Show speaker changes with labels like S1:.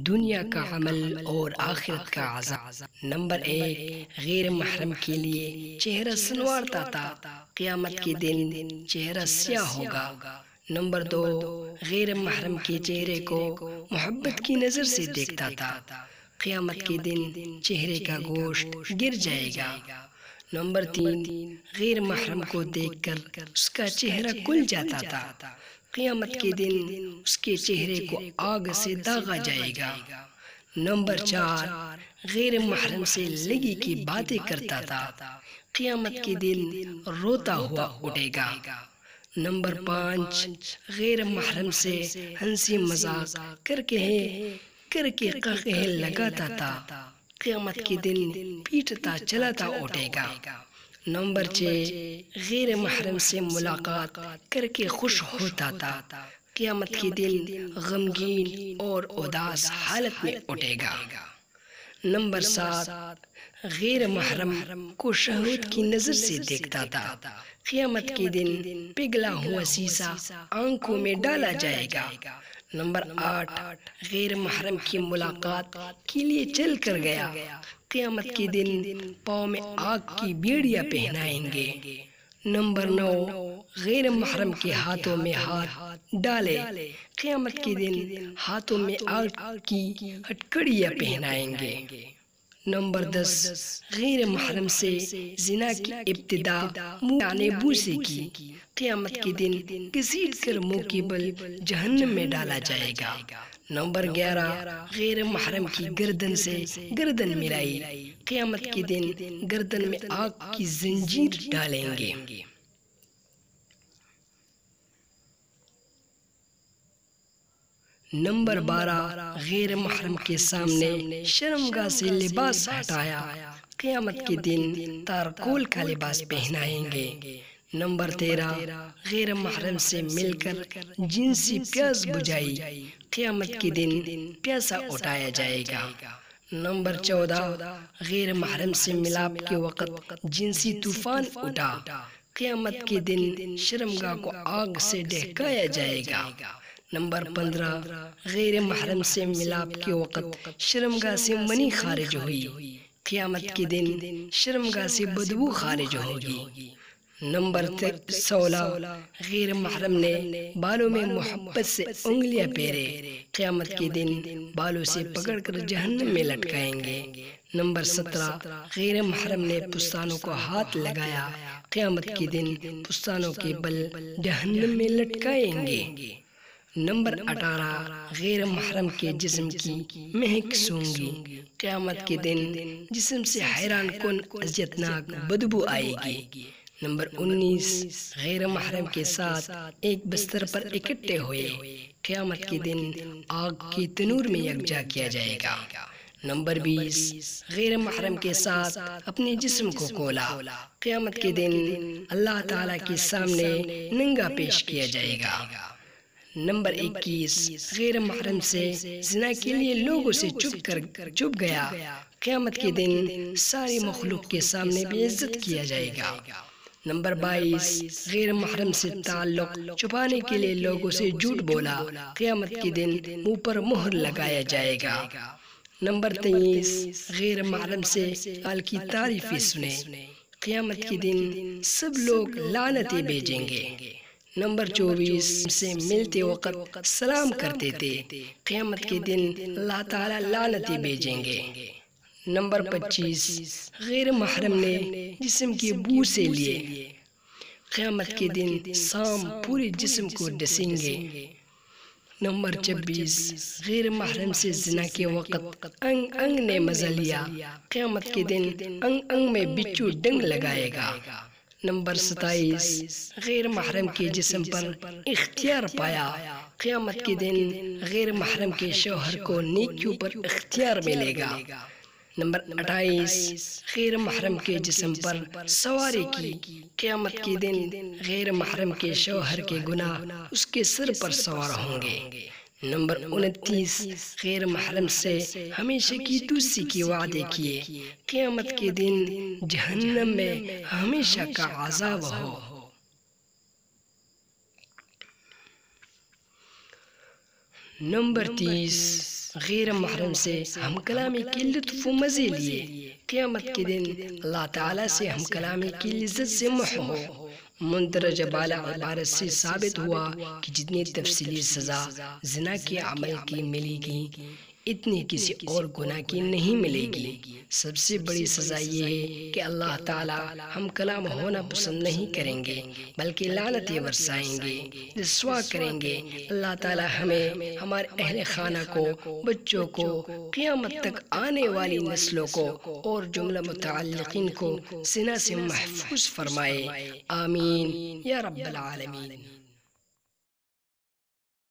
S1: دنیا کا عمل اور آخرت کا عذاب۔ نمبر 1، غیر محرم کے لیے چہرہ سنوارتا تھا، قیامت کے دن چہرہ سیاہ ہوگا۔ نمبر 2، غیر محرم کے چہرے کو محبت کی نظر سے دیکھتا تھا، قیامت کے دن چہرے کا گوشت گر جائے گا۔ نمبر 3، غیر محرم کو دیکھ کر اس کا چہرہ کھل جاتا تھا، قیامت کے دن اس کے چہرے کو آگ سے داغا جائے گا۔ نمبر 4، غیر محرم سے لگی کی باتیں کرتا تھا، قیامت کے دن روتا ہوا اٹھے گا۔ نمبر 5، غیر محرم سے ہنسی مذاق کر کے قہقہے لگاتا تھا، قیامت کے دن پیٹتا چلاتا اٹھے گا۔ نمبر 6، غیر محرم سے ملاقات کر کے خوش ہوتا تھا، قیامت کے دن غمگین اور اداس حالت میں اٹھے گا۔ نمبر 7، غیر محرم کو شہوت کی نظر سے دیکھتا تھا، قیامت کے دن پگھلا ہوا سیسا آنکھوں میں ڈالا جائے گا۔ نمبر 8، غیر محرم کی ملاقات کے لیے چل کر گیا، قیامت کے دن پاؤں میں آگ کی بیڑیاں پہنائیں گے۔ نمبر 9، غیر محرم کے ہاتھوں میں ہاتھ ڈالے، قیامت کے دن ہاتھوں میں آگ کی ہتھکڑیاں پہنائیں گے۔ نمبر 10، غیر محرم سے زنا کی ابتدا منہ یعنی بو سے کی، قیامت کے دن گھسیٹ کر منہ کے بل جہنم میں ڈالا جائے گا۔ نمبر 11، غیر محرم کی گردن سے گردن ملائی، قیامت کے دن گردن میں آگ کی زنجیر ڈالیں گے۔ نمبر 12، غیر محرم کے سامنے شرمگاہ سے لباس ہٹایا، قیامت کے دن تارکول کا لباس پہنائیں گے۔ نمبر 13، غیر محرم سے مل کر جنسی پیاس بجھائی، قیامت کے دن پیاسا اٹھایا جائے گا۔ نمبر 14، غیر محرم سے ملاپ کے وقت جنسی طوفان اٹھا، قیامت کے دن شرمگاہ کو آگ سے دہکایا جائے گا۔ نمبر 15، غیر محرم سے ملاپ کے وقت شرمگاہ سے منی خارج ہوئی، قیامت کے دن شرمگاہ سے بدبو خارج ہوگی۔ نمبر 16، غیر محرم نے بالوں میں محبت سے انگلیاں پھیرے، قیامت کے دن بالوں سے پکڑ کر جہنم میں لٹکائیں گے۔ نمبر 17، غیر محرم نے پستانوں کو ہاتھ لگایا، قیامت کے دن پستانوں کے بل جہنم میں لٹکائیں گے۔ نمبر 18، غیر محرم کے جسم کی مہک سونگھی، قیامت کے دن جسم سے حیران کن اذیتناک بدبو آئے گی۔ نمبر 19، غیر محرم کے ساتھ ایک بستر پر اکٹھے ہوئے، قیامت کے دن آگ کے تنور میں یکجا کیا جائے گا۔ نمبر 20، غیر محرم کے ساتھ اپنے جسم کو کھولا، قیامت کے دن اللہ تعالیٰ کے سامنے ننگا پیش کیا جائے گا۔ نمبر 21، غیر محرم سے زنا کے لیے لوگوں سے چھپ گیا، قیامت کے دن ساری مخلوق کے سامنے بے عزت کیا جائے گا۔ نمبر 22، غیر محرم سے تعلق چھپانے کے لیے لوگوں سے جھوٹ بولا، قیامت کے دن منہ پر مہر لگایا جائے گا۔ نمبر 23، غیر محرم سے حال کی تعریفیں سنے، قیامت کے دن سب لوگ لعنتیں بھیجیں گے۔ نمبر 24، سے ملتے وقت سلام کرتے تھے، قیامت کے دن اللہ تعالیٰ لعنتیں بھیجیں گے۔ نمبر 25، غیر محرم نے جسم کی بو سے لیے، قیامت کے دن سام پورے جسم کو ڈسیں گے۔ نمبر 26، غیر محرم سے زنا کے وقت انگ انگ نے مزہ لیا، قیامت کے دن انگ انگ میں بچھو ڈنگ لگائے گا۔ نمبر 27، غیر محرم کے جسم پر اختیار پایا، قیامت کے دن غیر محرم کے شوہر کو نیکیوں پر اختیار ملے گا۔ نمبر 28، غیر محرم کے جسم پر سواری کی، قیامت کے دن غیر محرم کے شوہر کے گناہ اس کے سر پر سوار ہوں گے۔ نمبر 29، غیر محرم سے ہمیشہ کی دوستی کے وعدے کیے، قیامت کے دن جہنم میں ہمیشہ کا عذاب ہو۔ نمبر 30، غیر محرم سے ہم کلامی کی لطف و مزے لیے، قیامت کے دن اللہ تعالیٰ سے ہم کلامی کی لذت سے محو ہو۔ مندرجہ بالا عبارت سے ثابت ہوا کہ جتنی تفصیلی سزا زنا کے عمل کی ملے گی اتنی کسی اور گناہ کی نہیں ملے گی۔ سب سے بڑی سزا یہ ہے کہ اللہ تعالیٰ ہم کلام ہونا پسند نہیں کریں گے بلکہ لعنتیں برسائیں گے، رسوا کریں گے۔ اللہ تعالیٰ ہمیں، ہمارے اہل خانہ کو، بچوں کو، قیامت تک آنے والی نسلوں کو اور جملہ متعلقین کو زنا سے محفوظ فرمائے، آمین یا رب العالمین۔